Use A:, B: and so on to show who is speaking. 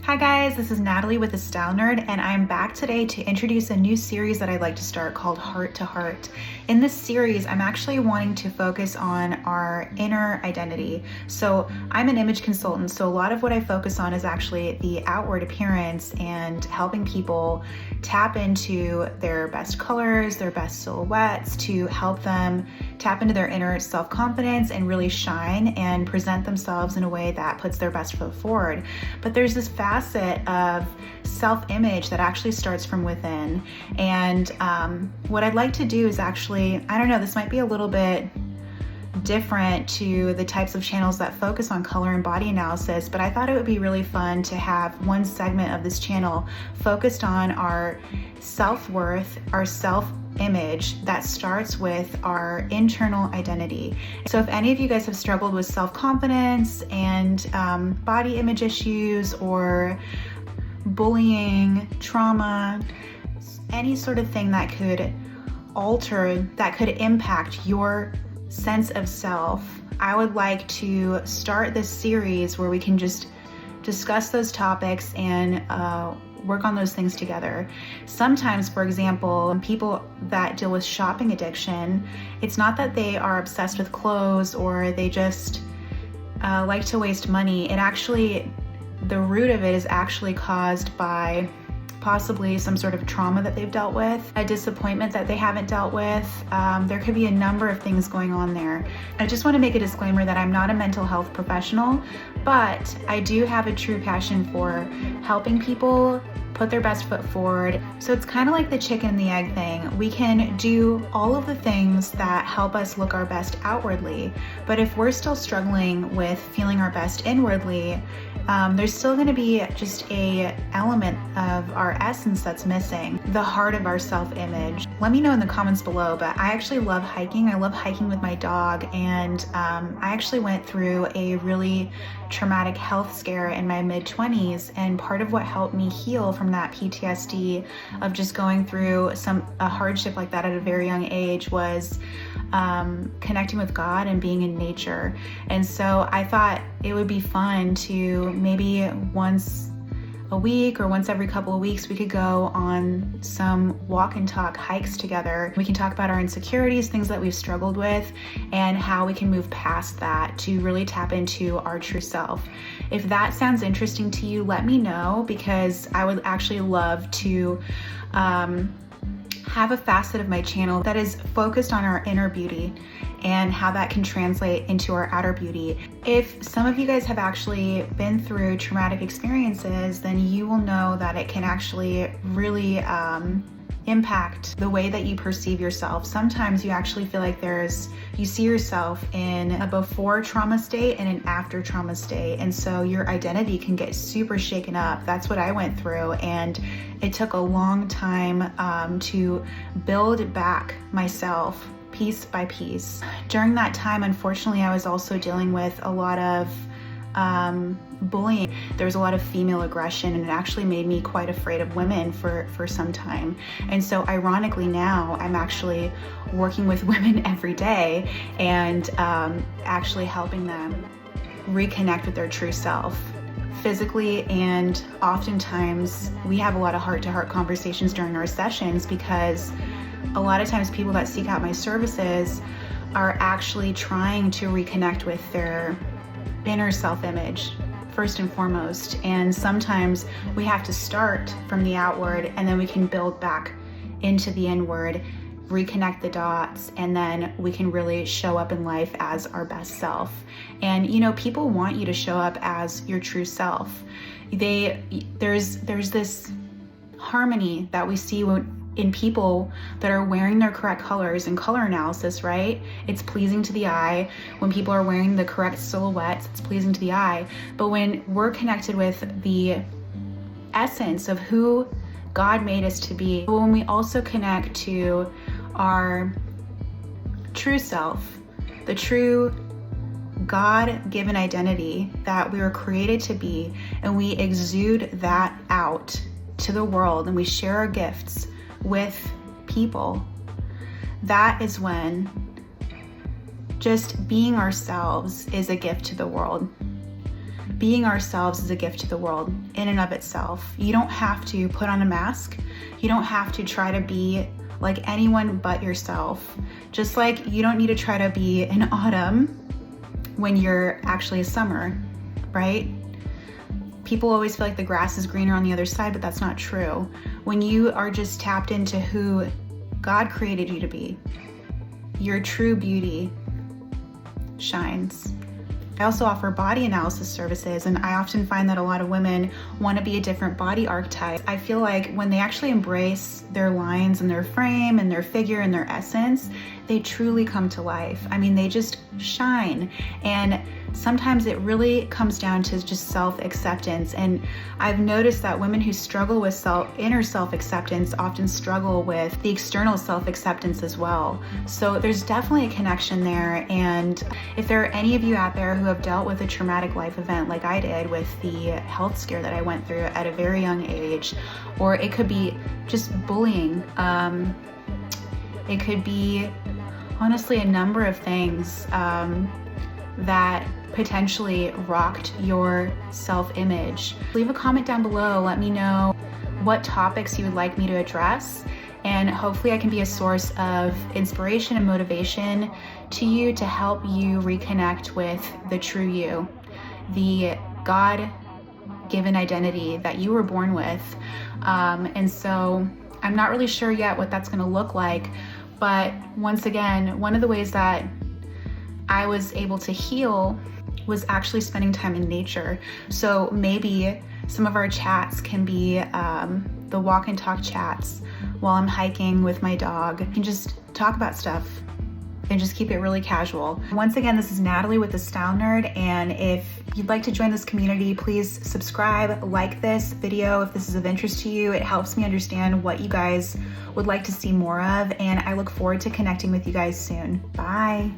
A: Hi guys, this is Natalie with The Style Nerd, and I'm back today to introduce a new series that I'd like to start called Heart to Heart. In this series, I'm actually wanting to focus on our inner identity. So I'm an image consultant, so a lot of what I focus on is actually the outward appearance and helping people tap into their best colors, their best silhouettes, to help them tap into their inner self-confidence and really shine and present themselves in a way that puts their best foot forward. But there's this facet of self-image that actually starts from within. And what I'd like to do is actually, I don't know, this might be a little bit different to the types of channels that focus on color and body analysis, but I thought it would be really fun to have one segment of this channel focused on our self-worth, our self-image that starts with our internal identity. So if any of you guys have struggled with self-confidence and body image issues or bullying, trauma, any sort of thing that could alter, that could impact your sense of self, I would like to start this series where we can just discuss those topics and work on those things together. Sometimes, for example, people that deal with shopping addiction, it's not that they are obsessed with clothes or they just like to waste money. It actually, the root of it is actually caused by possibly some sort of trauma that they've dealt with, a disappointment that they haven't dealt with. There could be a number of things going on there. I just want to make a disclaimer that I'm not a mental health professional, but I do have a true passion for helping people put their best foot forward. So it's kind of like the chicken and the egg thing. We can do all of the things that help us look our best outwardly, but if we're still struggling with feeling our best inwardly, there's still going to be just a element of our essence that's missing, the heart of our self-image. Let me know in the comments below, but I actually love hiking. I love hiking with my dog, and I actually went through a really traumatic health scare in my mid-20s, and part of what helped me heal from that PTSD of just going through a hardship like that at a very young age was connecting with God and being in nature. And so I thought it would be fun to maybe once a week or once every couple of weeks, we could go on some walk and talk hikes together. We can talk about our insecurities, things that we've struggled with, and how we can move past that to really tap into our true self. If that sounds interesting to you, let me know, because I would actually love to have a facet of my channel that is focused on our inner beauty and how that can translate into our outer beauty. If some of you guys have actually been through traumatic experiences, then you will know that it can actually really impact the way that you perceive yourself. Sometimes you actually feel like you see yourself in a before trauma state and an after trauma state. And so your identity can get super shaken up. That's what I went through. And it took a long time to build back myself piece by piece. During that time, unfortunately, I was also dealing with a lot of bullying. There was a lot of female aggression, and it actually made me quite afraid of women for some time. And so ironically now, I'm actually working with women every day and actually helping them reconnect with their true self physically. And oftentimes we have a lot of heart-to-heart conversations during our sessions, because a lot of times people that seek out my services are actually trying to reconnect with their inner self-image first and foremost. And sometimes we have to start from the outward, and then we can build back into the inward, reconnect the dots, and then we can really show up in life as our best self. And you know, people want you to show up as your true self. There's this harmony that we see in people that are wearing their correct colors. In color analysis, right? It's pleasing to the eye. When people are wearing the correct silhouettes, it's pleasing to the eye. But when we're connected with the essence of who God made us to be, when we also connect to our true self, the true God-given identity that we were created to be, and we exude that out to the world, and we share our gifts with people, that is when just being ourselves is a gift to the world. being ourselves is a gift to the world in and of itself. You don't have to put on a mask. You don't have to try to be like anyone but yourself. Just like you don't need to try to be an autumn when you're actually a summer, right? People always feel like the grass is greener on the other side, but that's not true. When you are just tapped into who God created you to be, your true beauty shines. I also offer body analysis services, and I often find that a lot of women want to be a different body archetype. I feel like when they actually embrace their lines and their frame and their figure and their essence, they truly come to life. I mean, they just shine. And sometimes it really comes down to just self-acceptance. And I've noticed that women who struggle with inner self-acceptance often struggle with the external self-acceptance as well. So there's definitely a connection there. And if there are any of you out there who have dealt with a traumatic life event like I did with the health scare that I went through at a very young age, or it could be just bullying, it could be honestly a number of things that potentially rocked your self-image. Leave a comment down below. Let me know what topics you would like me to address, and hopefully I can be a source of inspiration and motivation to you to help you reconnect with the true you, the God-given identity that you were born with. And so I'm not really sure yet what that's going to look like, but once again, one of the ways that I was able to heal was actually spending time in nature. So maybe some of our chats can be the walk and talk chats while I'm hiking with my dog, and just talk about stuff and just keep it really casual. Once again, this is Natalie with The Style Nerd, and if you'd like to join this community, please subscribe, like this video if this is of interest to you. It helps me understand what you guys would like to see more of, and I look forward to connecting with you guys soon. Bye.